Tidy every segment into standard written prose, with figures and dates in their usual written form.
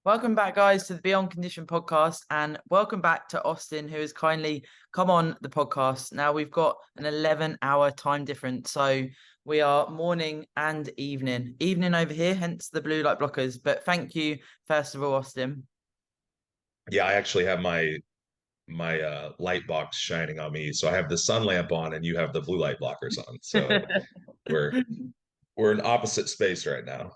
Welcome back, guys, to the Beyond Condition podcast, and welcome back to Austin, who has kindly come on the podcast. Now, we've got an 11-hour time difference, so we are morning and evening. Evening over here, hence the blue light blockers. But thank you, first of all, Austin. Yeah, I actually have my light box shining on me. So I have the sun lamp on and you have the blue light blockers on. So we're we're in opposite space right now.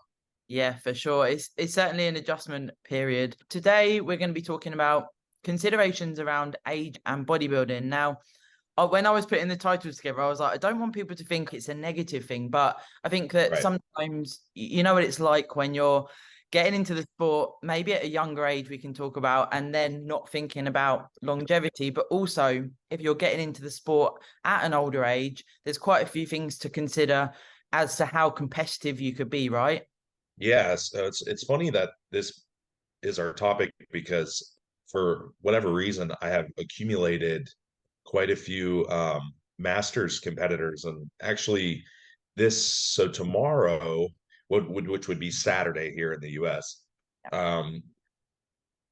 Yeah, for sure. It's certainly an adjustment period. Today, we're going to be talking about considerations around age and bodybuilding. Now, when I was putting the titles together, I was like, I don't want people to think it's a negative thing, but I think that Right. sometimes you know what it's like when you're getting into the sport, maybe at a younger age, we can talk about, and then not thinking about longevity. But also, if you're getting into the sport at an older age, there's quite a few things to consider as to how competitive you could be, right? Yeah, so it's funny that this is our topic because for whatever reason I have accumulated quite a few masters competitors, and actually this so tomorrow which would be Saturday here in the US. um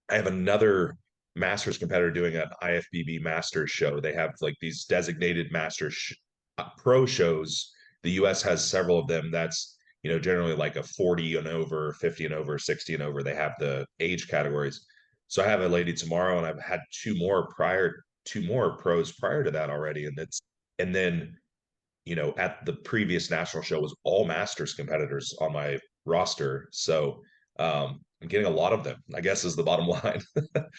I have another Masters competitor doing an IFBB Masters show. They have like these designated pro shows. The US has several of them. That's, generally like a 40 and over, 50 and over, 60 and over. They have the age categories. So I have a lady tomorrow, and I've had two more pros prior to that already. And then, at the previous national show was all Masters competitors on my roster. So I'm getting a lot of them, I guess, is the bottom line.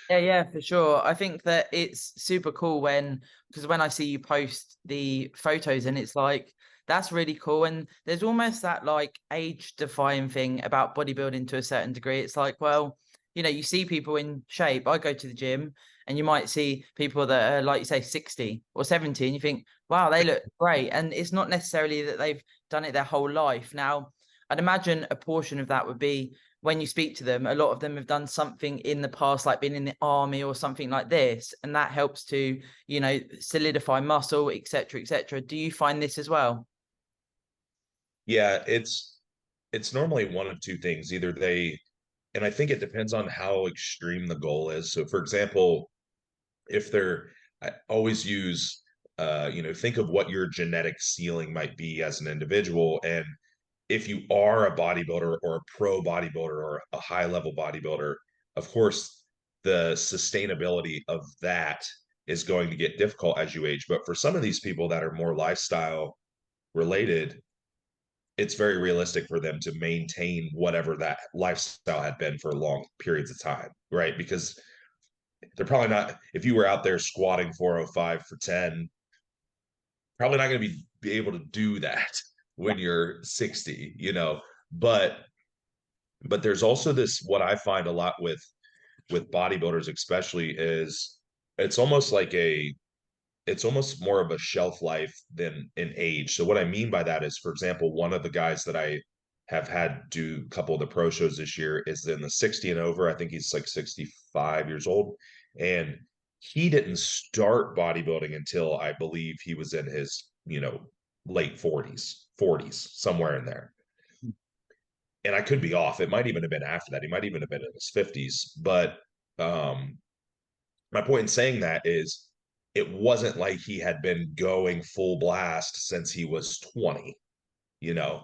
Yeah, for sure. I think that it's super cool because when I see you post the photos and it's like, that's really cool. And there's almost that like age defying thing about bodybuilding to a certain degree. It's like, well, you see people in shape. I go to the gym and you might see people that are, like you say, 60 or 70, and you think, wow, they look great. And it's not necessarily that they've done it their whole life. Now, I'd imagine a portion of that would be when you speak to them, a lot of them have done something in the past, like been in the army or something like this, and that helps to, solidify muscle, etc., etc. Do you find this as well? Yeah, it's normally one of two things. Either they, and I think it depends on how extreme the goal is. So for example, if they're I always use think of what your genetic ceiling might be as an individual. And if you are a bodybuilder or a pro bodybuilder or a high level bodybuilder, of course the sustainability of that is going to get difficult as you age. But for some of these people that are more lifestyle related, it's very realistic for them to maintain whatever that lifestyle had been for long periods of time, right? Because they're probably not, if you were out there squatting 405 for 10, probably not going to be able to do that Yeah. when you're 60, but there's also this, what I find a lot with bodybuilders especially, is it's almost like it's almost more of a shelf life than an age. So what I mean by that is, for example, one of the guys that I have had do a couple of the pro shows this year is in the 60 and over. I think he's like 65 years old. And he didn't start bodybuilding until I believe he was in his, late 40s, somewhere in there. And I could be off. It might even have been after that. He might even have been in his 50s. But um, my point in saying that is it wasn't like he had been going full blast since he was 20, you know.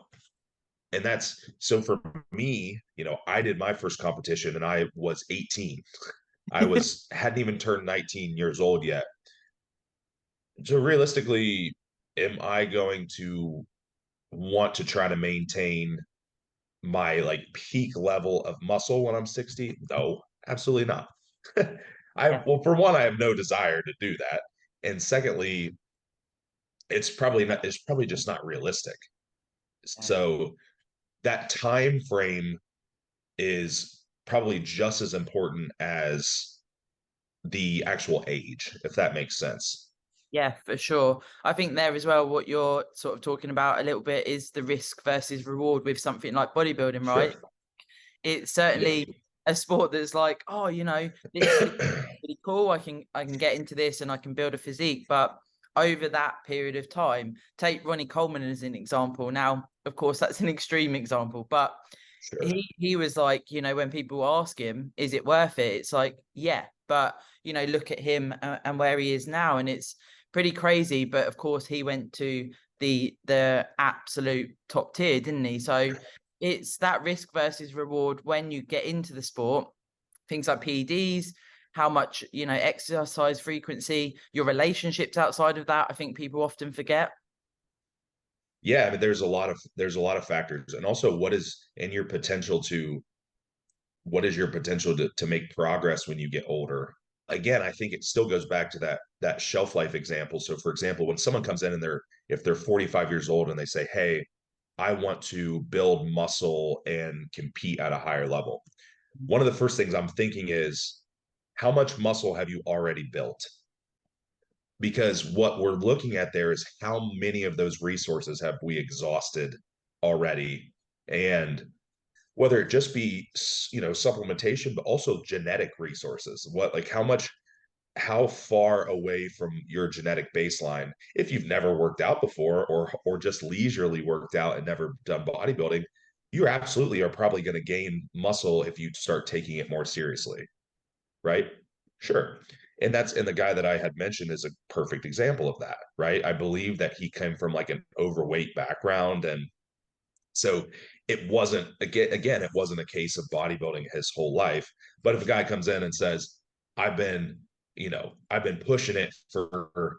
And that's so for me, I did my first competition and I was 18. I was hadn't even turned 19 years old yet. So realistically, am I going to want to try to maintain my like peak level of muscle when I'm 60? No, absolutely not. Yeah. Well, for one, I have no desire to do that. And secondly, it's probably just not realistic. So that time frame is probably just as important as the actual age, if that makes sense. Yeah, for sure. I think there as well, what you're sort of talking about a little bit is the risk versus reward with something like bodybuilding, Sure. right? It's Yeah. certainly a sport that's like, oh, this is really cool. I can get into this and I can build a physique. But over that period of time, take Ronnie Coleman as an example. Now, of course, that's an extreme example, but Sure. he was like, when people ask him, is it worth it? It's like, yeah, but look at him and where he is now, and it's pretty crazy. But of course, he went to the absolute top tier, didn't he? So it's that risk versus reward when you get into the sport. Things like PEDs, how much exercise frequency, your relationships outside of that. I think people often forget. Yeah, I mean, there's a lot of factors, and also what is your potential to make progress when you get older. Again, I think it still goes back to that shelf life example. So for example, when someone comes in and if they're 45 years old and they say, hey, I want to build muscle and compete at a higher level, one of the first things I'm thinking is, how much muscle have you already built? Because what we're looking at there is how many of those resources have we exhausted already, and whether it just be supplementation, but also genetic resources. How far away from your genetic baseline, if you've never worked out before, or just leisurely worked out and never done bodybuilding, you absolutely are probably going to gain muscle if you start taking it more seriously, right? Sure. And the guy that I had mentioned is a perfect example of that, right? I believe that he came from like an overweight background, and so it wasn't, again, it wasn't a case of bodybuilding his whole life. But if a guy comes in and says, I've been, I've been pushing it for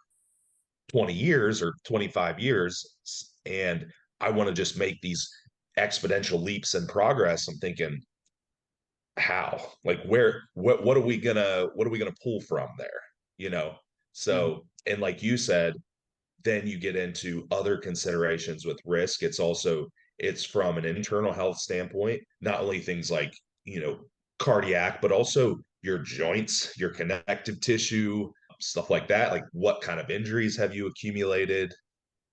20 years or 25 years, and I want to just make these exponential leaps in progress, I'm thinking, how? Like, what are we gonna pull from there? You know? Mhm. So, and like you said, then you get into other considerations with risk. It's from an internal health standpoint, not only things like, cardiac, but also your joints, your connective tissue, stuff like that. Like, what kind of injuries have you accumulated?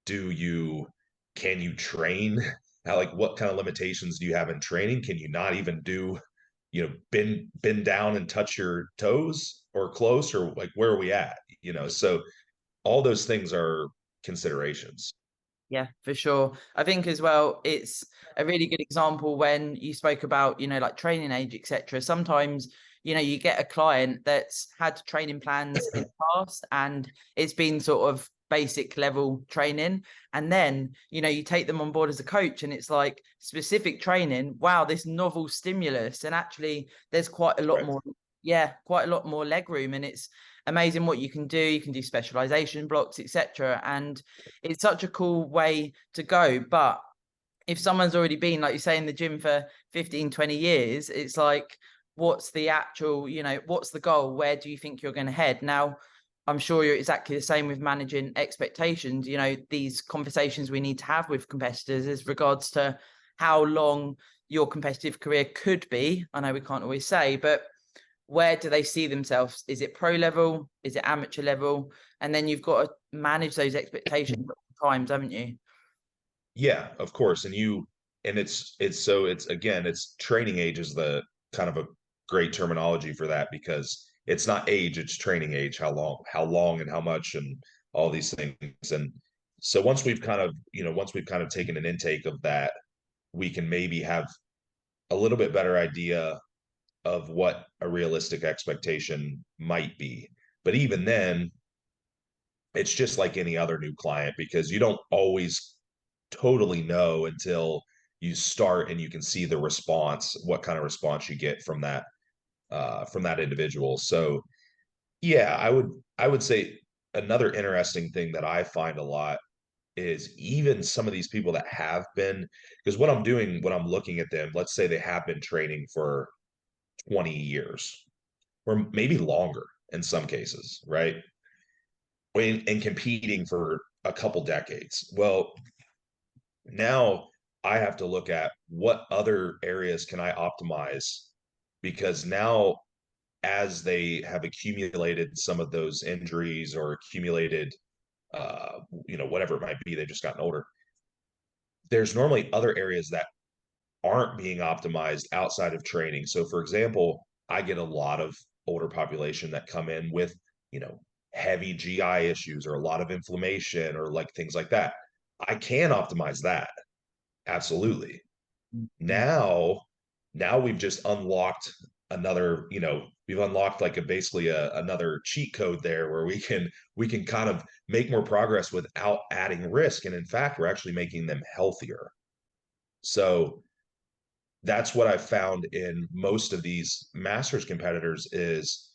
Do you Can you train? How, like, what kind of limitations do you have in training? Can you not even do, bend down and touch your toes or close, or like, where are we at? So all those things are considerations. Yeah, for sure. I think as well, it's a really good example when you spoke about, like training age, etc. Sometimes, you get a client that's had training plans in the past and it's been sort of basic level training. And then, you take them on board as a coach and it's like specific training. Wow, this novel stimulus. And actually, there's quite a lot Right. more, yeah, quite a lot more leg room. And it's amazing what you can do. You can do specialization blocks, etc. And it's such a cool way to go. But if someone's already been, like you say, in the gym for 15, 20 years, it's like, what's the actual, what's the goal? Where do you think you're going to head? Now, I'm sure you're exactly the same with managing expectations. These conversations we need to have with competitors as regards to how long your competitive career could be. I know we can't always say, but where do they see themselves? Is it pro level? Is it amateur level? And then you've got to manage those expectations at all times, haven't you? Yeah, of course. It's training age is the kind of a great terminology for that, because it's not age, it's training age, how long and how much and all these things. And so once we've kind of taken an intake of that, we can maybe have a little bit better idea of what a realistic expectation might be. But even then, it's just like any other new client, because you don't always totally know until you start and you can see the response, what kind of response you get from that individual. So yeah, I would say another interesting thing that I find a lot is even some of these people that have been, because what I'm doing when I'm looking at them, let's say they have been training for 20 years or maybe longer in some cases, right? And competing for a couple decades. Well, now I have to look at what other areas can I optimize, because now, as they have accumulated some of those injuries or accumulated, whatever it might be, they've just gotten older. There's normally other areas that aren't being optimized outside of training. So, for example, I get a lot of older population that come in with, you know, heavy GI issues or a lot of inflammation or like things like that. I can optimize that. Absolutely. Mhm. Now we've just unlocked another, we've unlocked like basically another cheat code there where we can kind of make more progress without adding risk. And in fact, we're actually making them healthier. So that's what I found in most of these masters competitors is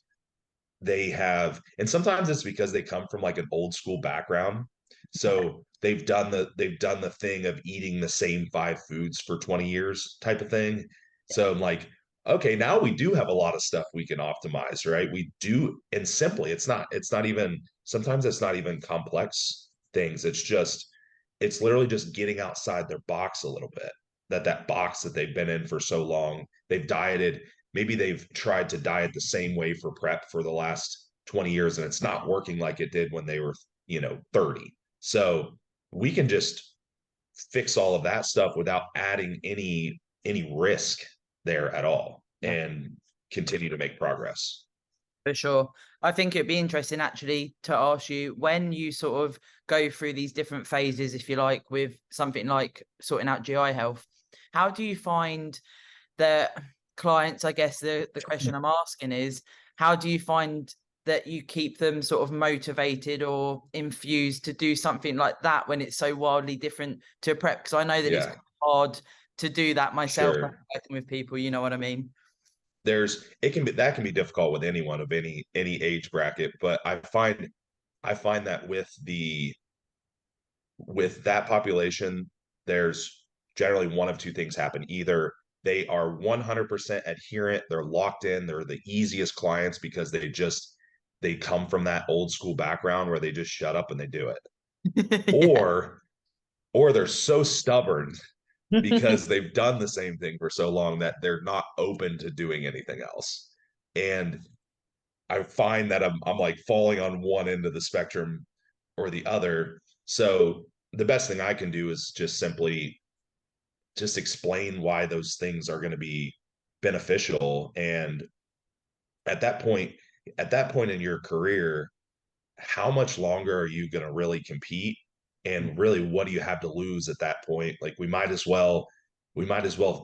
they have, and sometimes it's because they come from like an old school background. So they've done the thing of eating the same five foods for 20 years type of thing. So I'm like, okay, now we do have a lot of stuff we can optimize, right? We do, and simply it's not even, sometimes it's not even complex things. It's literally just getting outside their box a little bit. That box that they've been in for so long. They've dieted, maybe they've tried to diet the same way for prep for the last 20 years and it's not working like it did when they were 30. So we can just fix all of that stuff without adding any risk there at all Yeah, and continue to make progress. for sure. I think it'd be interesting actually to ask you when you sort of go through these different phases, if you like, with something like sorting out GI health. How do you find that clients, I guess the question I'm asking is, how do you find that you keep them sort of motivated or infused to do something like that when it's so wildly different to a prep? Because I know that it's Yeah, hard to do that myself when sure. I'm working with people, you know what I mean? That can be difficult with anyone of any age bracket, but I find that with that population, there's generally one of two things happen. Either they are 100% adherent, they're locked in, they're the easiest clients because they come from that old school background where they just shut up and they do it. Yeah. Or they're so stubborn because they've done the same thing for so long that they're not open to doing anything else. And I find that I'm like falling on one end of the spectrum or the other. So the best thing I can do is just simply just explain why those things are going to be beneficial. And at that point, at that point in your career, how much longer are you going to really compete? And really, what do you have to lose at that point? Like we might as well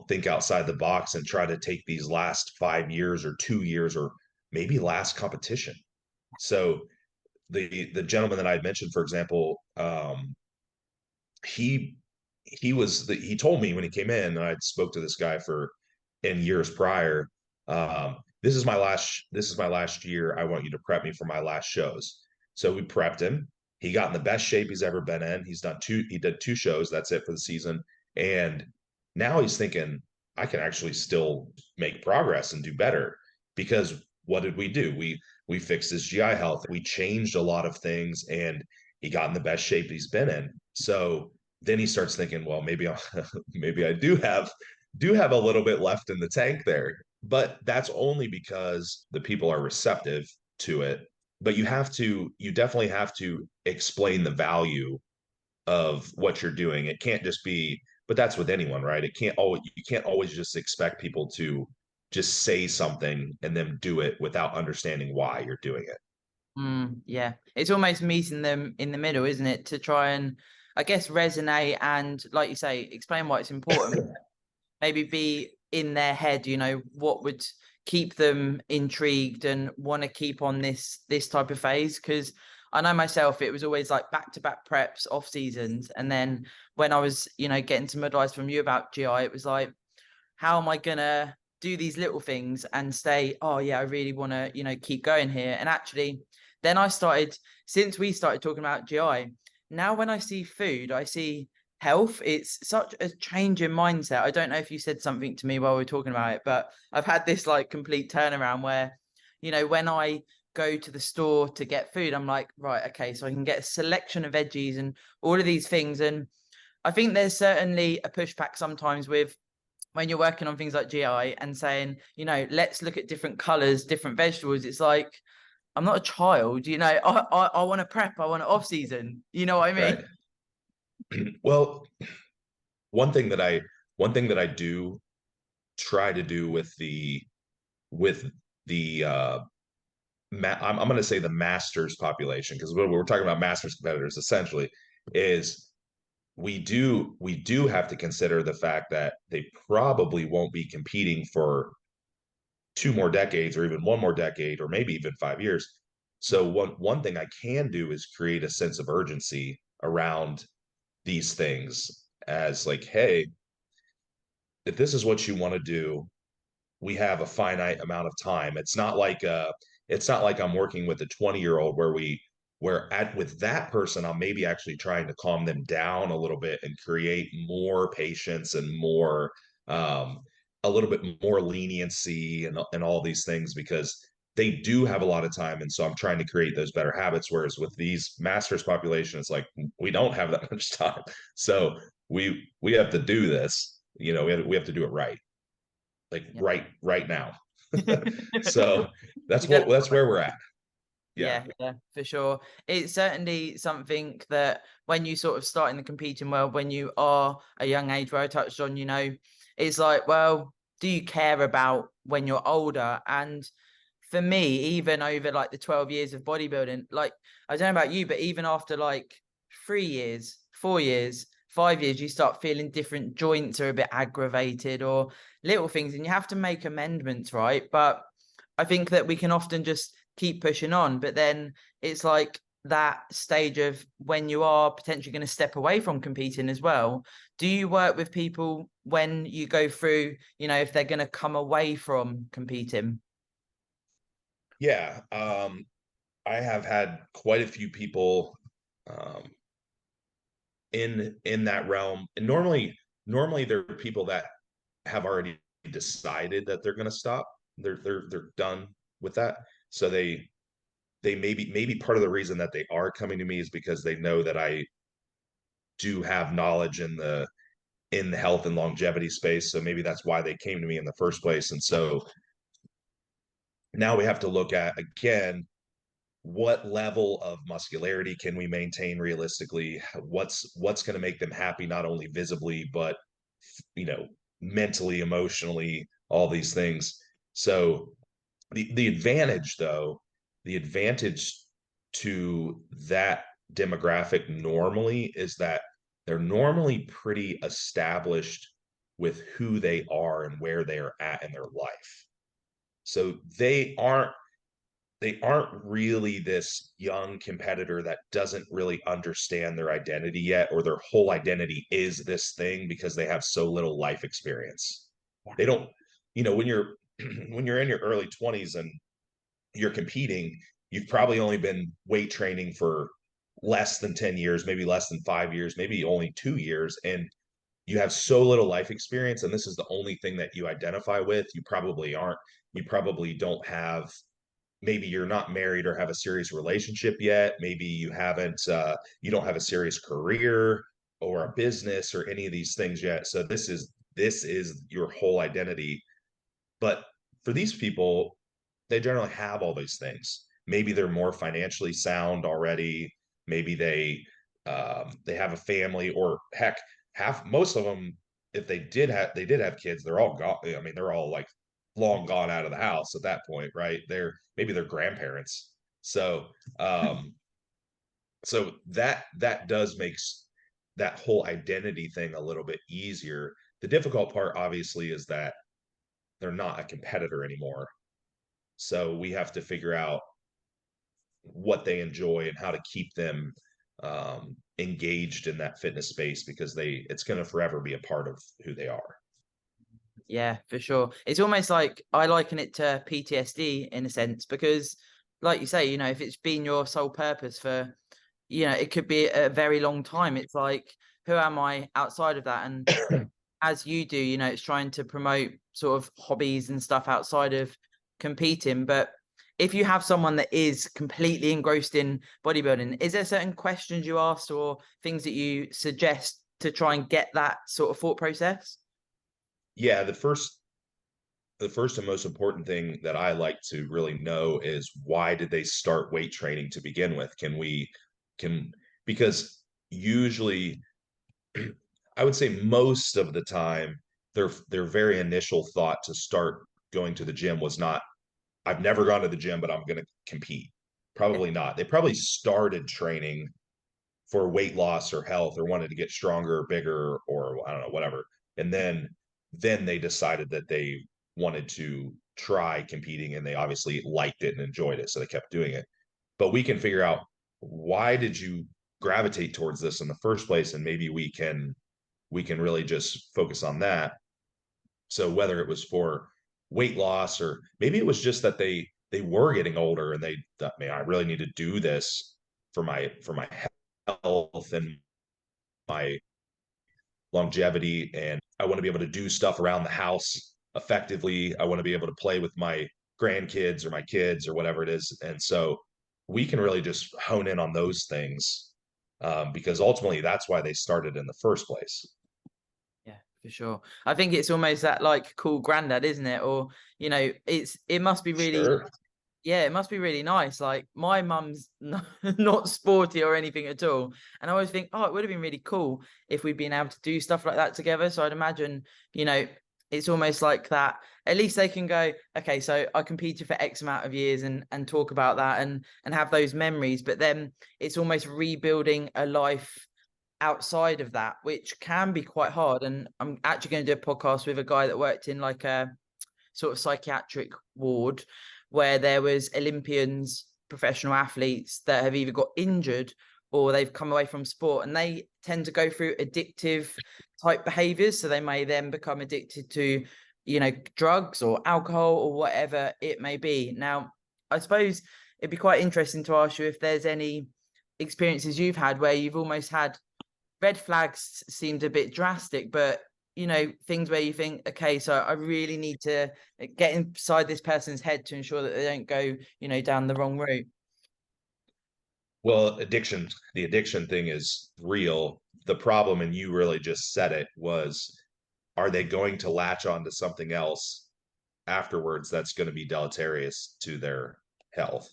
think outside the box and try to take these last 5 years or 2 years or maybe last competition. So the gentleman that I had mentioned, for example, he he told me when he came in, and I spoke to this guy for in years prior. This is my last year. I want you to prep me for my last shows. So we prepped him. He got in the best shape he's ever been in. He did two shows. That's it for the season. And now he's thinking, I can actually still make progress and do better because what did we do? We fixed his GI health. We changed a lot of things and he got in the best shape he's been in. So then he starts thinking, well, maybe I do have a little bit left in the tank there. But that's only because the people are receptive to it. But you definitely have to explain the value of what you're doing. It can't just be, but that's with anyone, right? You can't always just expect people to just say something and then do it without understanding why you're doing it. Yeah, it's almost meeting them in the middle, isn't it? To try and, I guess, resonate and, like you say, explain why it's important. Maybe be in their head, what would keep them intrigued and want to keep on this type of phase. Because I know myself, it was always like back-to-back preps, off seasons. And then when I was, getting some advice from you about GI, it was like, how am I gonna do these little things and stay, oh yeah, I really want to, keep going here. And actually, then I started, since we started talking about GI, now when I see food, I see health. It's such a change in mindset. I don't know if you said something to me while we were talking about it, but I've had this like complete turnaround where, when I go to the store to get food, I'm like, right, okay, so I can get a selection of veggies and all of these things. And I think there's certainly a pushback sometimes with when you're working on things like GI and saying, let's look at different colors, different vegetables. It's like, I'm not a child, I want to prep, I want an off season. You know what I mean? Right. Well, one thing that I one thing that I do try to do with the I'm going to say the masters population because we're talking about masters competitors essentially is we do have to consider the fact that they probably won't be competing for 2 more decades or even 1 more decade or maybe even 5 years. So one thing I can do is create a sense of urgency around these things as like, hey, if this is what you want to do, we have a finite amount of time. It's not like I'm working with a 20-year-old where at with that person I'm maybe actually trying to calm them down a little bit and create more patience and more um a little bit more leniency and all these things because they do have a lot of time, and so I'm trying to create those better habits, whereas with these masters population it's like we don't have that much time, so we have to do this, we have to do it right, like Yeah. right now. So You don't that's where we're at. Yeah. Yeah, yeah, for sure. It's certainly something that when you sort of start in the competing world, when you are a young age, where I touched on, it's like, well, do you care about when you're older? And for me, even over like the 12 years of bodybuilding, like, I don't know about you, but even after like 3 years, 4 years, 5 years, you start feeling different joints are a bit aggravated or little things, and you have to make amendments, right? But I think that we can often just keep pushing on, but then it's like that stage of when you are potentially going to step away from competing as well. Do you work with people when you go through, if they're going to come away from competing? Yeah. I have had quite a few people um in that realm, and normally they're people that have already decided that they're going to stop. They're done with that, so they maybe part of the reason that they are coming to me is because they know that I do have knowledge in the health and longevity space, so maybe that's why they came to me in the first place. And so now we have to look at, again, what level of muscularity can we maintain realistically, what's going to make them happy, not only visibly but you know mentally, emotionally, all these things. So the advantage, though, the advantage to that demographic normally is that they're normally pretty established with who they are and where they are at in their life. So they aren't really this young competitor that doesn't really understand their identity yet, or their whole identity is this thing because they have so little life experience. Yeah. They don't, when you're when you're in your early 20s and you're competing, you've probably only been weight training for less than 10 years, maybe less than 5 years, maybe only 2 years. And you have so little life experience. And this is the only thing that you identify with. You probably don't have, maybe you're not married or have a serious relationship yet. Maybe you don't have a serious career or a business or any of these things yet. So this is your whole identity. But for these people, they generally have all these things. Maybe they're more financially sound already. Maybe they have a family, or heck, half most of them, if they did have kids, they're all gone. I mean, they're all like long gone out of the house at that point, right? Maybe they're grandparents. So that does makes that whole identity thing a little bit easier. The difficult part, obviously, is that they're not a competitor anymore. So we have to figure out what they enjoy and how to keep them engaged in that fitness space, because it's going to forever be a part of who they are. Yeah, for sure. It's almost like I liken it to PTSD in a sense, because like you say, if it's been your sole purpose for, it could be a very long time. It's like, who am I outside of that? And as you do, it's trying to promote sort of hobbies and stuff outside of competing. But if you have someone that is completely engrossed in bodybuilding, is there certain questions you ask or things that you suggest to try and get that sort of thought process? Yeah, the first and most important thing that I like to really know is, why did they start weight training to begin with? Can because usually, I would say most of the time, their very initial thought to start going to the gym was not, I've never gone to the gym, but I'm going to compete. Yeah. Probably not. They probably started training for weight loss or health, or wanted to get stronger or bigger, or I don't know, whatever. And then they decided that they wanted to try competing, and they obviously liked it and enjoyed it, so they kept doing it. But we can figure out, why did you gravitate towards this in the first place, and maybe we can really just focus on that. So whether it was for weight loss, or maybe it was just that they were getting older and they thought, man, I really need to do this for my health and my longevity, and I want to be able to do stuff around the house effectively. I want to be able to play with my grandkids or my kids or whatever it is. And so we can really just hone in on those things, because ultimately that's why they started in the first place. Yeah, for sure. I think it's almost that like cool granddad, isn't it? Or, it must be really, Sure. yeah, it must be really nice. Like my mum's not sporty or anything at all. And I always think, oh, it would have been really cool if we'd been able to do stuff like that together. So I'd imagine, you know, it's almost like that. At least they can go, okay, so I competed for X amount of years and talk about that and have those memories. But then it's almost rebuilding a life outside of that, which can be quite hard. And I'm actually going to do a podcast with a guy that worked in like a sort of psychiatric ward where there was Olympians, professional athletes that have either got injured or they've come away from sport, and they tend to go through addictive type behaviors. So they may then become addicted to, drugs or alcohol or whatever it may be. Now, I suppose it'd be quite interesting to ask you if there's any experiences you've had where you've almost had red flags seemed a bit drastic, but things where you think, okay, so I really need to get inside this person's head to ensure that they don't go, down the wrong route. Well, the addiction thing is real. The problem, and you really just said it, was, are they going to latch on to something else afterwards that's going to be deleterious to their health?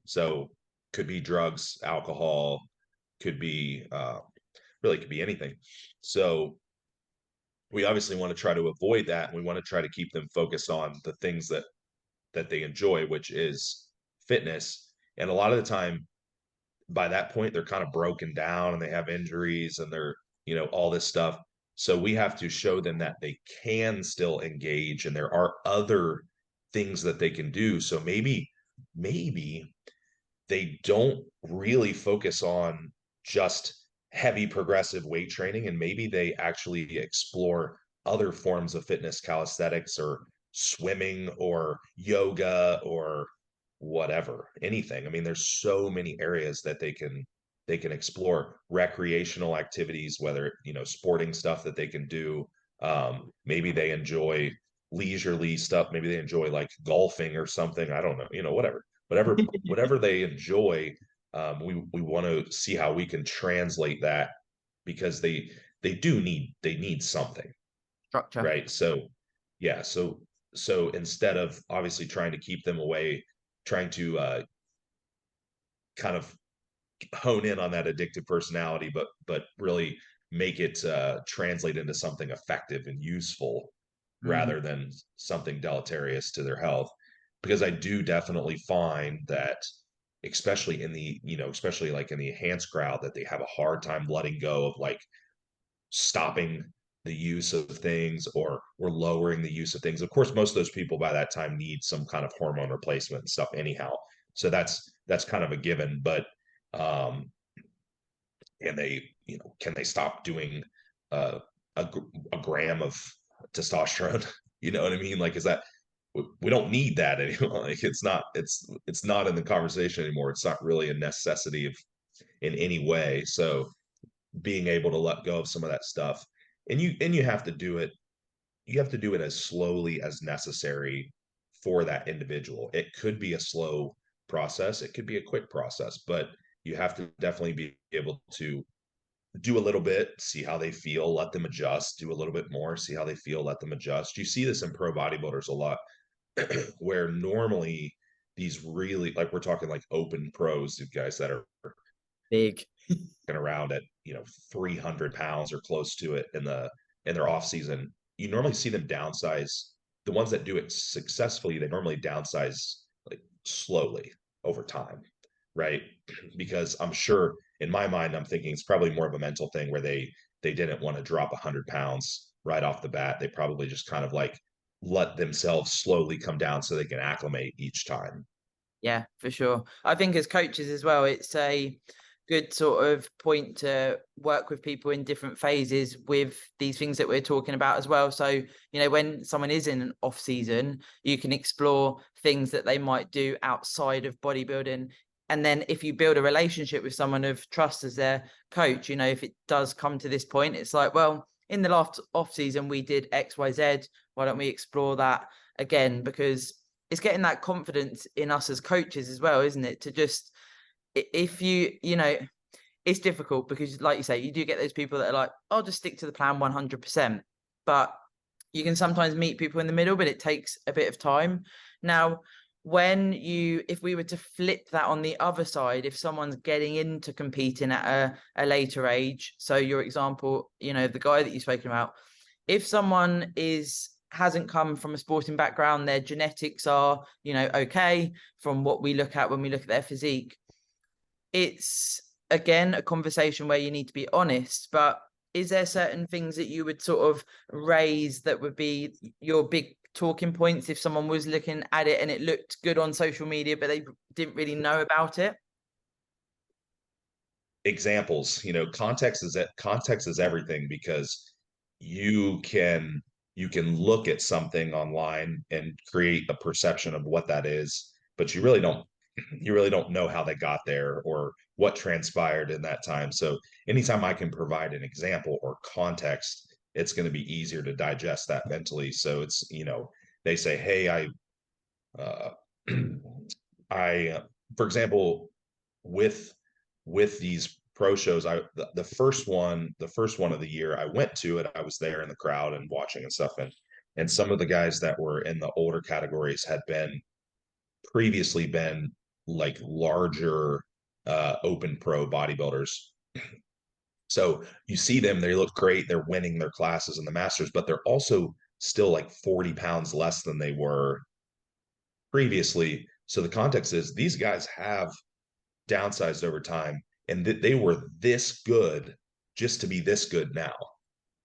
So could be drugs, alcohol, could be really could be anything. So we obviously want to try to avoid that, and we want to try to keep them focused on the things that they enjoy, which is fitness. And a lot of the time, by that point, they're kind of broken down and they have injuries and they're, all this stuff. So we have to show them that they can still engage and there are other things that they can do. So maybe they don't really focus on just heavy progressive weight training, and maybe they actually explore other forms of fitness, calisthenics or swimming or yoga or whatever, anything. I mean, there's so many areas that they can explore, recreational activities, whether sporting stuff that they can do. Maybe they enjoy leisurely stuff, maybe they enjoy like golfing or something, I don't know, whatever they enjoy. We want to see how we can translate that, because they need something, Structure. right? So yeah, so instead of obviously trying to keep them away, trying to kind of hone in on that addictive personality, but really make it translate into something effective and useful, Mm. rather than something deleterious to their health. Because I do definitely find that, especially like in the enhanced crowd, that they have a hard time letting go of like stopping the use of things, or lowering the use of things. Of course, most of those people by that time need some kind of hormone replacement and stuff anyhow. So that's kind of a given. But um and they, can they stop doing uh, a gram of testosterone? You know what I mean? Like, is that, we don't need that anymore? Like, it's not in the conversation anymore. It's not really a necessity in any way. So being able to let go of some of that stuff, and you have to do it. You have to do it as slowly as necessary for that individual. It could be a slow process. It could be a quick process, but you have to definitely be able to do a little bit, see how they feel, let them adjust, do a little bit more, see how they feel, let them adjust. You see this in pro bodybuilders a lot, where normally these really, like, we're talking like open pros, the guys that are Big. around at 300 pounds or close to it in their off season. You normally see them downsize. The ones that do it successfully, they normally downsize like slowly over time, right? Because I'm sure in my mind, I'm thinking it's probably more of a mental thing where they didn't want to drop 100 pounds right off the bat. They probably just kind of like let themselves slowly come down so they can acclimate each time. Yeah, for sure. I think as coaches as well, it's a good sort of point to work with people in different phases with these things that we're talking about as well. So, you know, when someone is in an off season, you can explore things that they might do outside of bodybuilding. And then if you build a relationship with someone of trust as their coach, you know, if it does come to this point, it's like, well, in the last off season, we did X, Y, Z. Why don't we explore that again? Because it's getting that confidence in us as coaches as well, isn't it? To just, if you know, it's difficult because like you say, you do get those people that are like, I'll just stick to the plan 100%. But you can sometimes meet people in the middle, but it takes a bit of time. Now, if we were to flip that on the other side, if someone's getting into competing at a later age, so your example, you know, the guy that you've spoken about, if someone hasn't come from a sporting background, their genetics are, you know, okay, from what we look at when we look at their physique, it's again a conversation where you need to be honest. But is there certain things that you would sort of raise that would be your big talking points if someone was looking at it and it looked good on social media, but they didn't really know about it? Examples, context is everything, because you can you can look at something online and create a perception of what that is, but you really don't know how they got there or what transpired in that time. So anytime I can provide an example or context, it's going to be easier to digest that mentally. So it's, they say, hey, uh, I for example, with these pro shows, the first one of the year I went to it, I was there in the crowd and watching and stuff, and some of the guys that were in the older categories had previously been like larger open pro bodybuilders. So you see them, they look great, they're winning their classes in the masters, but they're also still like 40 pounds less than they were previously. So the context is these guys have downsized over time, and that they were this good just to be this good now.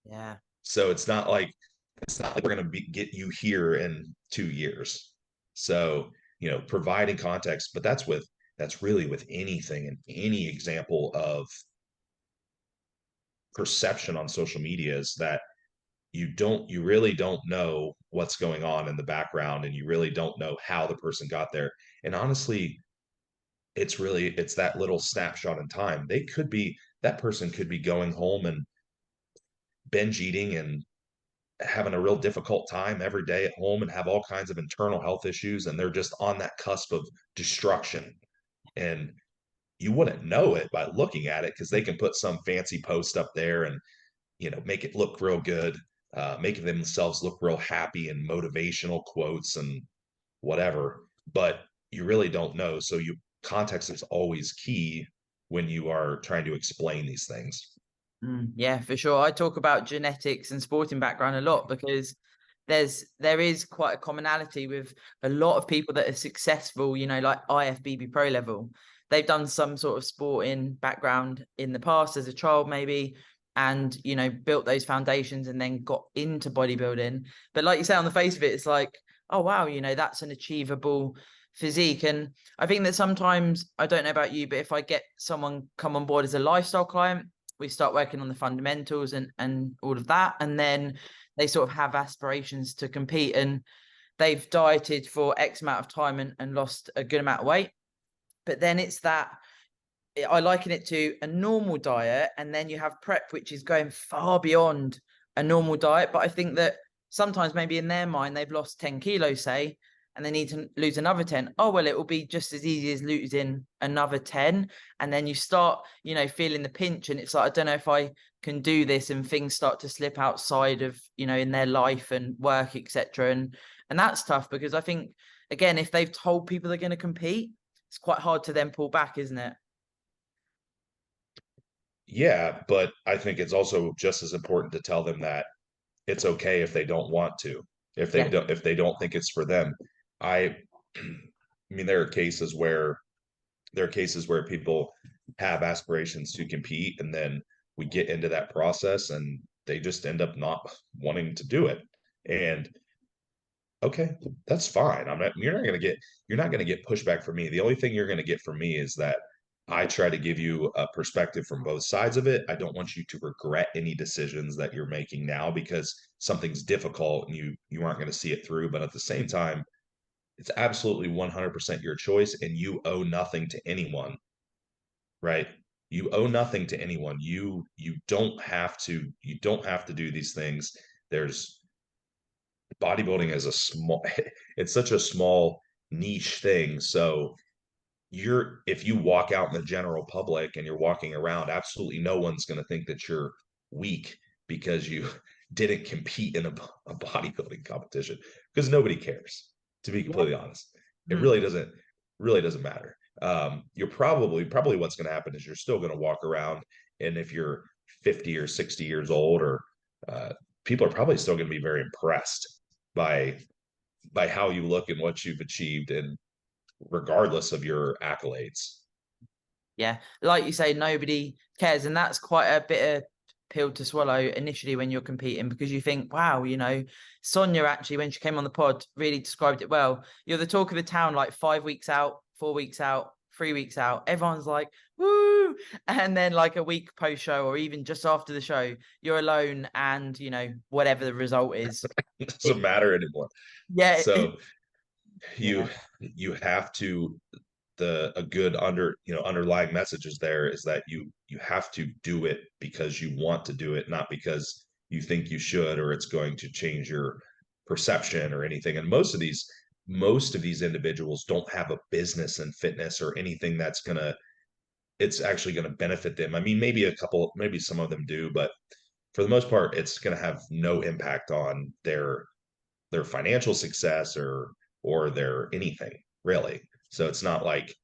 Yeah. So it's not like we're going to get you here in 2 years. So, providing context, but that's really with anything, and any example of perception on social media is that you really don't know what's going on in the background, and you really don't know how the person got there. And honestly, it's that little snapshot in time. That person could be going home and binge eating and having a real difficult time every day at home and have all kinds of internal health issues, and they're just on that cusp of destruction. And you wouldn't know it by looking at it, because they can put some fancy post up there and make it look real good, making themselves look real happy and motivational quotes and whatever, but you really don't know. So context is always key when you are trying to explain these things. Yeah, for sure. I talk about genetics and sporting background a lot because there is quite a commonality with a lot of people that are successful, you know, like IFBB pro level. They've done some sort of sporting background in the past as a child, maybe, and, you know, built those foundations and then got into bodybuilding. But like you say, on the face of it, it's like, oh, wow, you know, that's an achievable physique. And I think that sometimes, I don't know about you, but if I get someone come on board as a lifestyle client, we start working on the fundamentals and all of that, and then they sort of have aspirations to compete, and they've dieted for X amount of time and lost a good amount of weight. But then it's that, I liken it to a normal diet, and then you have prep, which is going far beyond a normal diet. But I think that sometimes maybe in their mind, they've lost 10 kilos, say, and they need to lose another 10. Oh, well, it will be just as easy as losing another 10. And then you start, you know, feeling the pinch, and it's like, I don't know if I can do this, and things start to slip outside of, you know, in their life and work, etc. And that's tough, because I think, again, if they've told people they're going to compete, it's quite hard to then pull back, isn't it? Yeah, but I think it's also just as important to tell them that it's okay if they don't want to, Yeah. if they don't think it's for them. I I mean, there are cases where people have aspirations to compete, and then we get into that process and they just end up not wanting to do it. And okay, that's fine. You're not going to get pushback from me. The only thing you're going to get from me is that I try to give you a perspective from both sides of it. I don't want you to regret any decisions that you're making now because something's difficult and you aren't going to see it through. But at the same time, it's absolutely 100% your choice, and you owe nothing to anyone, right? You owe nothing to anyone. You don't have to do these things. There's bodybuilding is a small it's such a small niche thing. So if you walk out in the general public and you're walking around, absolutely no one's going to think that you're weak because you didn't compete in a bodybuilding competition, because nobody cares, to be Yeah. completely honest. It Mhm. really doesn't matter. You're probably what's going to happen is you're still going to walk around, and if you're 50 or 60 years old, or uh, people are probably still going to be very impressed by how you look and what you've achieved, and regardless of your accolades. Yeah, like you say, nobody cares, and that's quite a bitter pill to swallow initially when you're competing, because you think, wow, Sonia actually, when she came on the pod, really described it well. You're the talk of the town, like 5 weeks out, 4 weeks out, 3 weeks out. Everyone's like, woo! And then like a week post show, or even just after the show, you're alone, and whatever the result is, It it, doesn't matter anymore. yeah, So you yeah. you have to, a good underlying message is there, is that you have to do it because you want to do it, not because you think you should, or it's going to change your perception or anything. And most of these individuals don't have a business in fitness or anything that's gonna it's actually going to benefit them. I mean, maybe some of them do, but for the most part, it's going to have no impact on their financial success or their anything, really. So it's not like,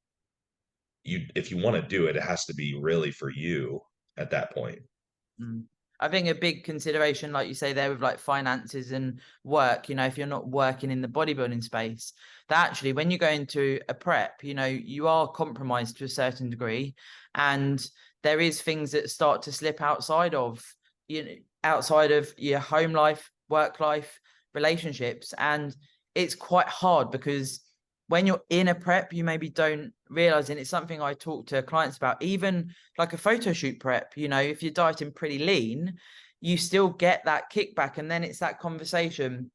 if you want to do it, it has to be really for you at that point. Mm. I think a big consideration, like you say there, with like finances and work, if you're not working in the bodybuilding space, that actually when you go into a prep, you are compromised to a certain degree. And there is things that start to slip outside of your home life, work life, relationships. And it's quite hard because when you're in a prep, you maybe don't realize, and it's something I talk to clients about, even like a photo shoot prep, if you're dieting pretty lean, you still get that kickback. And then it's that conversation.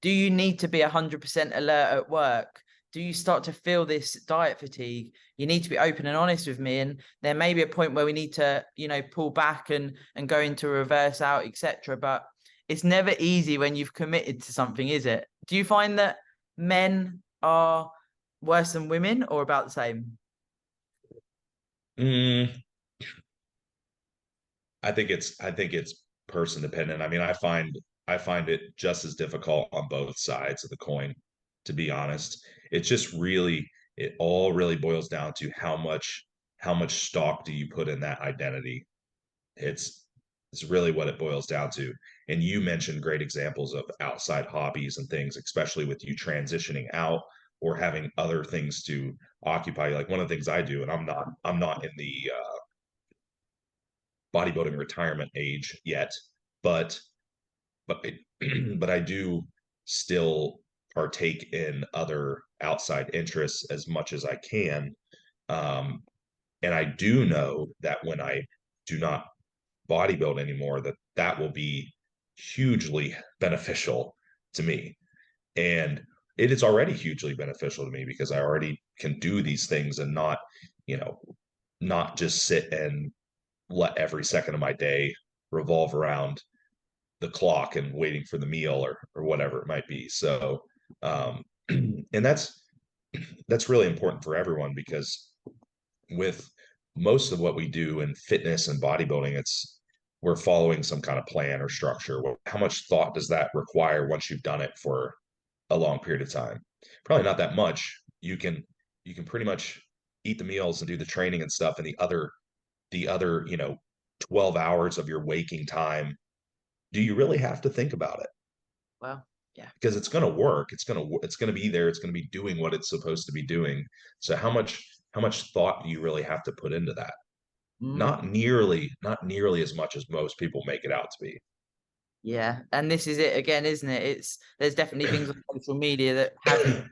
Do you need to be 100% alert at work? Do you start to feel this diet fatigue? You need to be open and honest with me. And there may be a point where we need to, pull back and go into reverse out, etc. But it's never easy when you've committed to something, is it? Do you find that men are worse than women, or about the same? Mm, I think it's person dependent. I mean, I find it just as difficult on both sides of the coin, to be honest. It all really boils down to how much stock do you put in that identity. It's it's really what it boils down to. And you mentioned great examples of outside hobbies and things, especially with you transitioning out or having other things to occupy you. Like one of the things I do, and I'm not in the bodybuilding retirement age yet, but but I do still partake in other outside interests as much as I can. Um, and I do know that when I do not bodybuild anymore, that will be hugely beneficial to me. And it is already hugely beneficial to me because I already can do these things and you know, not just sit and let every second of my day revolve around the clock and waiting for the meal or whatever it might be. So, and that's really important for everyone, because with most of what we do in fitness and bodybuilding, we're following some kind of plan or structure. How much thought does that require once you've done it for a long period of time? Probably not that much. You can pretty much eat the meals and do the training and stuff, and the other 12 hours of your waking time, do you really have to think about it? Well, yeah. Because it's going to work. It's going to be there. It's going to be doing what it's supposed to be doing. So how much thought do you really have to put into that? not nearly as much as most people make it out to be. Yeah, and this is it again, isn't it? There's definitely things on social media that has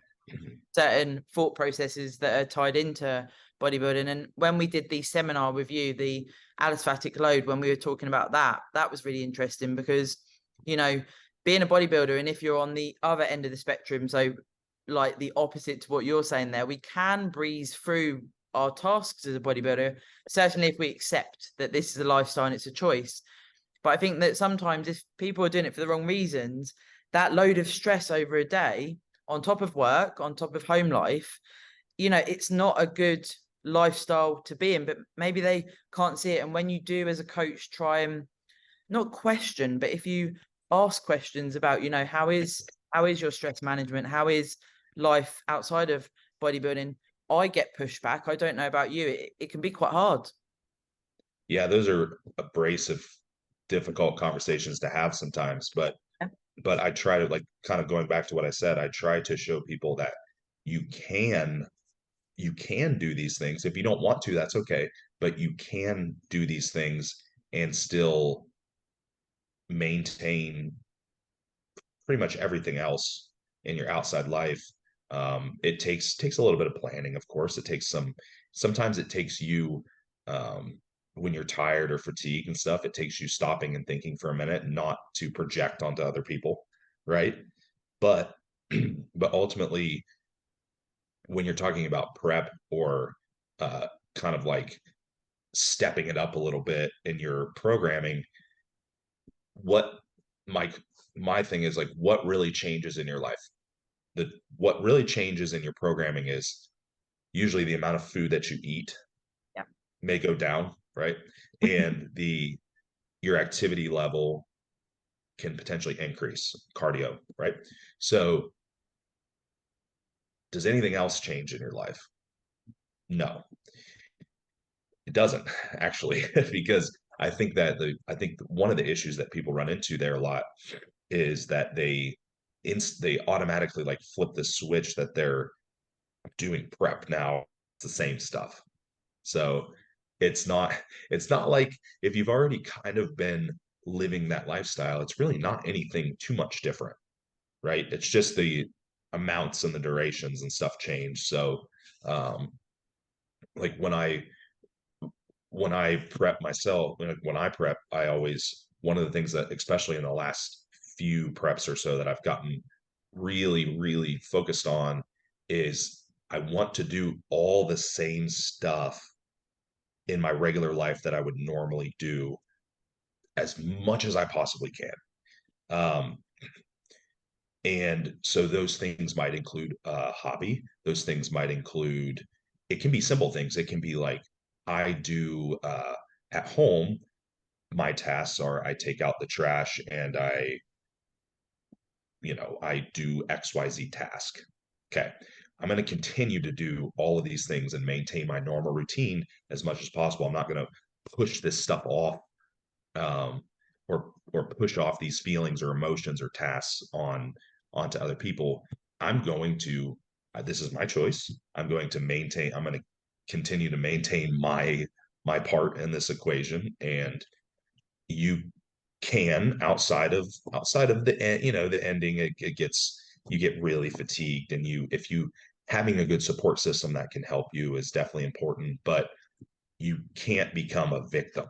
certain thought processes that are tied into bodybuilding. And when we did the seminar with you, the allostatic load, when we were talking about that, that was really interesting because, you know, being a bodybuilder, and if you're on the other end of the spectrum, so like the opposite to what you're saying there, we can breeze through our tasks as a bodybuilder, certainly if we accept that this is a lifestyle and it's a choice. But I think that sometimes if people are doing it for the wrong reasons, that load of stress over a day on top of work, on top of home life, you know, it's not a good lifestyle to be in, but maybe they can't see it. And when you do as a coach, try and not question, but if you ask questions about, you know, how is your stress management? How is life outside of bodybuilding? I get pushback. I don't know about you. It can be quite hard. Yeah, those are abrasive, difficult conversations to have sometimes, but I try to, like, kind of going back to what I said, I try to show people that you can you can do these things. If you don't want to, that's okay, but you can do these things and still maintain pretty much everything else in your outside life. It takes a little bit of planning, of course. Sometimes it takes you, when you're tired or fatigued and stuff, it takes you stopping and thinking for a minute, not to project onto other people, right? But but ultimately, when you're talking about prep or kind of like stepping it up a little bit in your programming, what my my thing is, like, what really changes in your life? The What really changes in your programming is usually the amount of food that you eat Yeah. may go down, right? And the your activity level can potentially increase, cardio, right? So does anything else change in your life? No, it doesn't actually, because I think one of the issues that people run into there a lot is that they automatically, like, flip the switch that they're doing prep now. It's the same stuff. So it's not like, if you've already kind of been living that lifestyle, it's really not anything too much different, right? It's just the amounts and the durations and stuff change. So um like when I prep myself, when I prep, I always, one of the things that, especially in the last few preps or so, that I've gotten really, really focused on is I want to do all the same stuff in my regular life that I would normally do as much as I possibly can. Um, and so those things might include a hobby. Those things might include, it can be simple things. It can be like, I do at home, my tasks are I take out the trash and I do XYZ task. Okay. I'm going to continue to do all of these things and maintain my normal routine as much as possible. I'm not going to push this stuff off, um, or push off these feelings or emotions or tasks onto other people. I'm going to, this is my choice. I'm going to continue to maintain my part in this equation. And you can, outside of the ending, it gets, you get really fatigued, and if you having a good support system that can help you is definitely important, but you can't become a victim.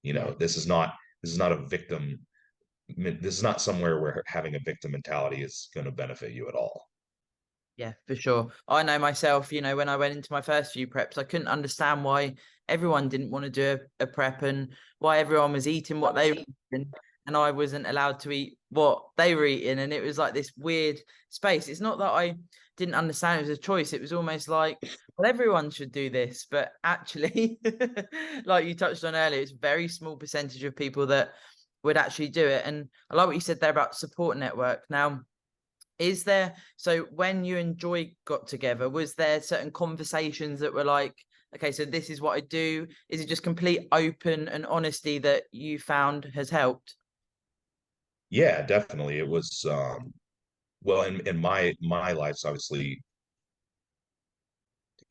Yeah. This is not a victim, this is not somewhere where having a victim mentality is going to benefit you at all. Yeah, for sure. I know myself, you know, when I went into my first few preps, I couldn't understand why everyone didn't want to do a prep and why everyone was eating what they were eating and I wasn't allowed to eat what they were eating. And it was like this weird space. It's not that I didn't understand it was a choice. It was almost like, well, everyone should do this. But actually, like you touched on earlier, it's a very small percentage of people that would actually do it. And I like what you said there about support network. Now, is there, so when you and Joy got together, was there certain conversations that were like, okay, so this is what I do? Is it just complete open and honesty that you found has helped? Yeah, definitely. It was, well, in my life's, obviously,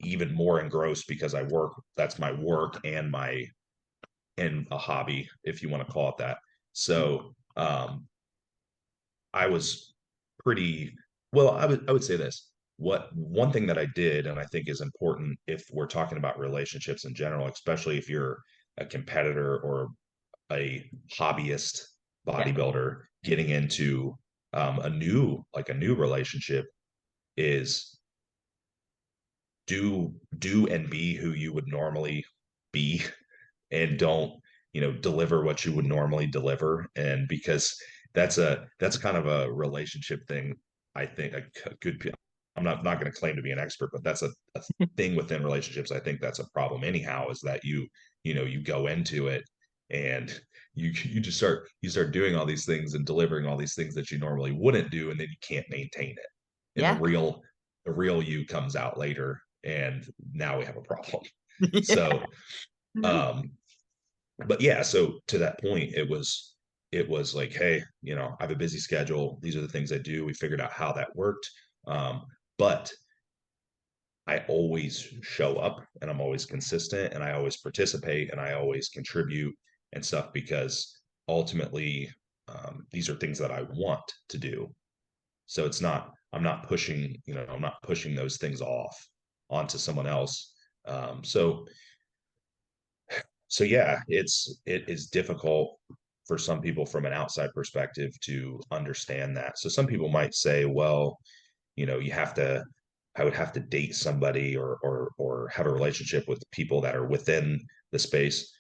even more engrossed because I work, that's my work and a hobby, if you want to call it that. So I was pretty well, I would say this. What one thing that I did, and I think is important if we're talking about relationships in general, especially if you're a competitor or a hobbyist Yeah. bodybuilder getting into a new relationship, is do and be who you would normally be, and don't deliver what you would normally deliver. And because that's kind of a relationship thing, I think a good I'm not going to claim to be an expert, but that's a thing within relationships. I think that's a problem anyhow, is that you go into it and you start doing all these things and delivering all these things that you normally wouldn't do, and then you can't maintain it, and the Yeah. real you comes out later, and now we have a problem. Yeah. So um but yeah, so to that point, it was like, hey, I have a busy schedule, these are the things I do. We figured out how that worked. But I always show up, and I'm always consistent, and I always participate, and I always contribute and stuff, because ultimately, these are things that I want to do. So I'm not pushing those things off onto someone else. So yeah, it is difficult for some people from an outside perspective to understand that. So some people might say, well, you have to I would have to date somebody, or have a relationship with people that are within the space.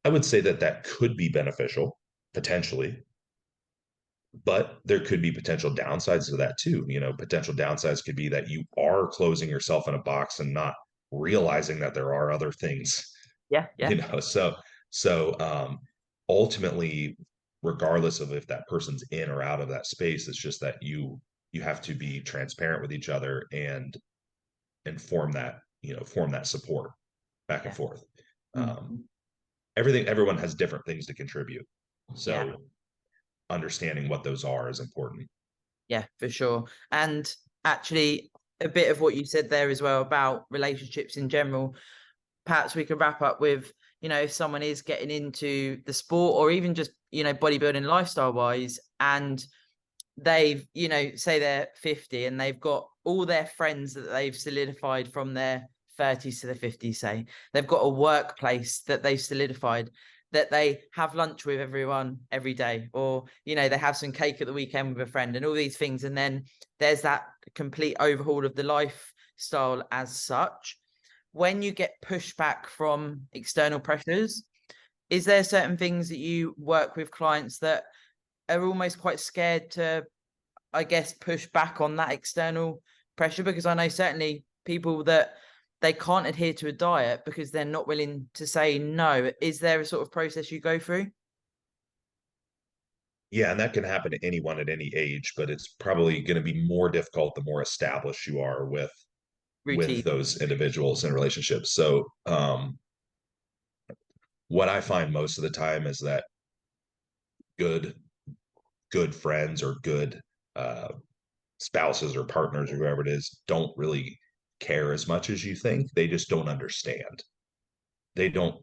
I would say that that could be beneficial potentially, but there could be potential downsides to that too. Potential downsides could be that you are closing yourself in a box and not realizing that there are other things. Yeah. you Yeah. know so ultimately, regardless of if that person's in or out of that space, it's just that you have to be transparent with each other, and form that support back and Yeah. forth. um Mhm. everyone has different things to contribute, Yeah. so understanding what those are is important. Yeah, for sure. And actually, a bit of what you said there as well about relationships in general, perhaps we could wrap up with, if someone is getting into the sport, or even just, bodybuilding lifestyle wise, and they've, say they're 50 and they've got all their friends that they've solidified from their 30s to the 50s, say they've got a workplace that they've solidified, that they have lunch with everyone every day, or they have some cake at the weekend with a friend, and all these things, and then there's that complete overhaul of the lifestyle as such. When you get pushback from external pressures, is there certain things that you work with clients that are almost quite scared to, I guess, push back on that external pressure? Because I know certainly people that they can't adhere to a diet because they're not willing to say no. Is there a sort of process you go through? Yeah, and that can happen to anyone at any age, but it's probably going to be more difficult the more established you are with Routine. those individuals in relationships. So what I find most of the time is that good good friends, or good uh, spouses or partners or whoever it is, don't really care as much as you think. They just don't understand. They don't,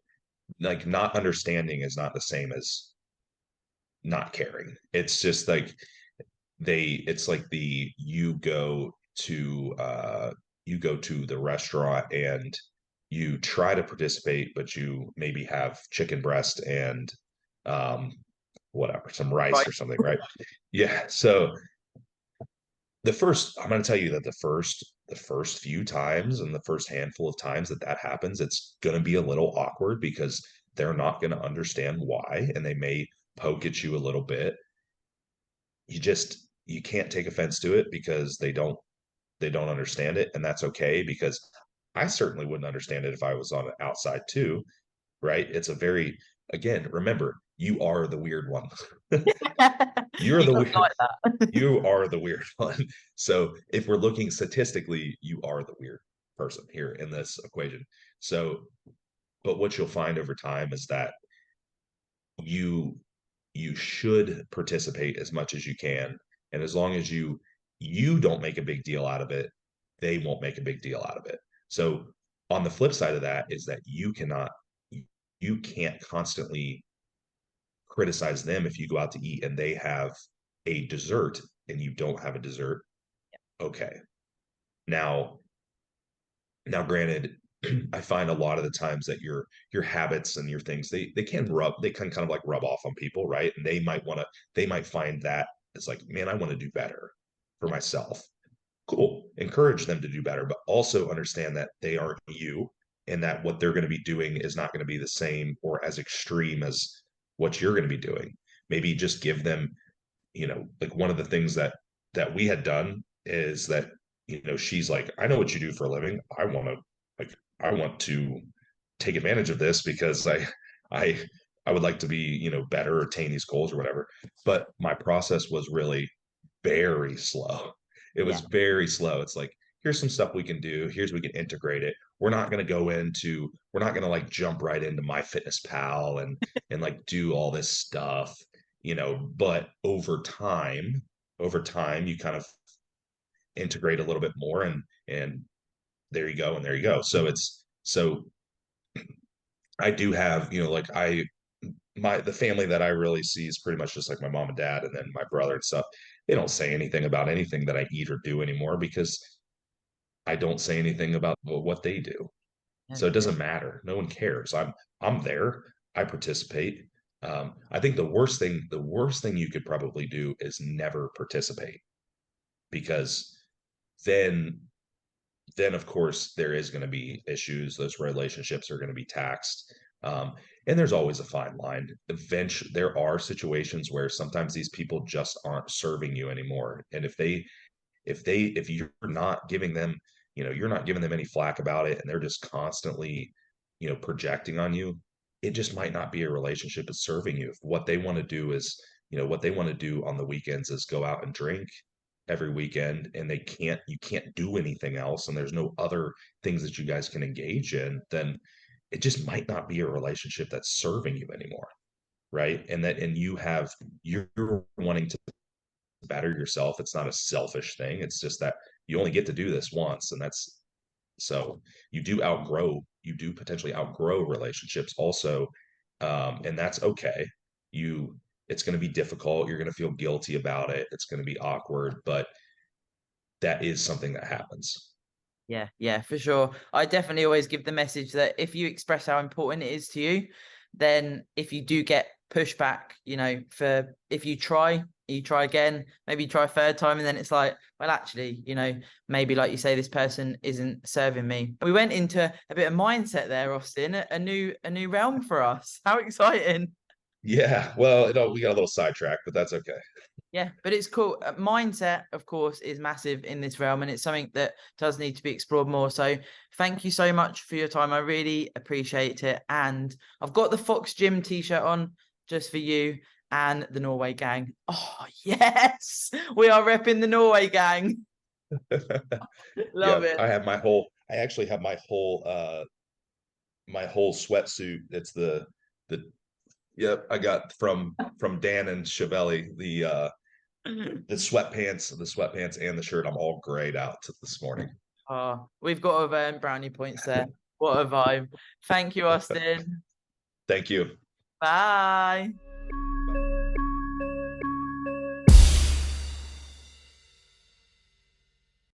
like, not understanding is not the same as not caring. It's just like it's like you go to the restaurant and you try to participate, but you maybe have chicken breast and um whatever, some rice Right. or something, right? Yeah. So I'm going to tell you that the first few times, and the first handful of times that that happens, it's going to be a little awkward, because they're not going to understand why, and they may poke at you a little bit. You can't take offense to it, because they don't understand it, and that's okay, because I certainly wouldn't understand it if I was on the outside too, right? It's a very, again, remember, you are the weird one. You're You the got weird like that. you are the weird one. So if we're looking statistically, you are the weird person here in this equation. So, but what you'll find over time is that you you should participate as much as you can, and as long as you don't make a big deal out of it, they won't make a big deal out of it. So on the flip side of that is that you can't constantly criticize them if you go out to eat and they have a dessert and you don't have a dessert. Okay. Now, now granted, I find a lot of the times that your habits and your things they can kind of like rub off on people, right? And they might find that it's like, man, I want to do better for Yeah, myself. Cool. Encourage them to do better, but also understand that they aren't you and that what they're going to be doing is not going to be the same or as extreme as what you're going to be doing. Maybe just give them, like one of the things that we had done is that, she's like, I know what you do for a living. I want to take advantage of this because I I would like to be, better or attain these goals or whatever. But my process was really very slow. It was yeah, very slow. It's like, here's some stuff we can do. Here's we can integrate it. We're not going to like jump right into my fitness pal and like do all this stuff, but over time you kind of integrate a little bit more and there you go and there you go. So I do have, like the family that I really see is pretty much just like my mom and dad and then my brother and stuff. They don't say anything about anything that I eat or do anymore because I don't say anything about what they do. yeah, So it doesn't matter. No one cares. I'm there. I participate. I think the worst thing you could probably do is never participate because then then of course there is going to be issues. Those relationships are going to be taxed. And there's always a fine line. Eventually, there are situations where sometimes these people just aren't serving you anymore. And if you're not giving them, you're not giving them any flack about it, and they're just constantly, projecting on you, it just might not be a relationship that's serving you. If what they want to do is, what they want to do on the weekends is go out and drink every weekend and you can't do anything else and there's no other things that you guys can engage in, then it just might not be a relationship that's serving you anymore, right? And you're wanting to better yourself. It's not a selfish thing. It's just that you only get to do this once. And that's so you do potentially outgrow relationships also. And that's okay. It's going to be difficult. You're going to feel guilty about it. It's going to be awkward, but that is something that happens. yeah, yeah, for sure. I definitely always give the message that if you express how important it is to you, then if you do get pushback, for if you try again, maybe you try a third time, and then it's like, well, actually, maybe like you say, this person isn't serving me. We went into a bit of mindset there, Austin, a new realm for us. How exciting. Yeah. Well, we got a little sidetracked, but that's okay. Yeah, but it's cool. Mindset, of course, is massive in this realm, and it's something that does need to be explored more. So, thank you so much for your time. I really appreciate it. And I've got the Fox Gym t-shirt on just for you and the Norway gang. Oh, yes, we are repping the Norway gang. Yeah, Love it. I actually have my whole sweatsuit. It's the yep, I got from Dan and Chevelli, the sweatpants and the shirt. I'm all grayed out this morning. Oh, we've got to earn brownie points there. What a vibe. Thank you, Austin. Thank you. Bye.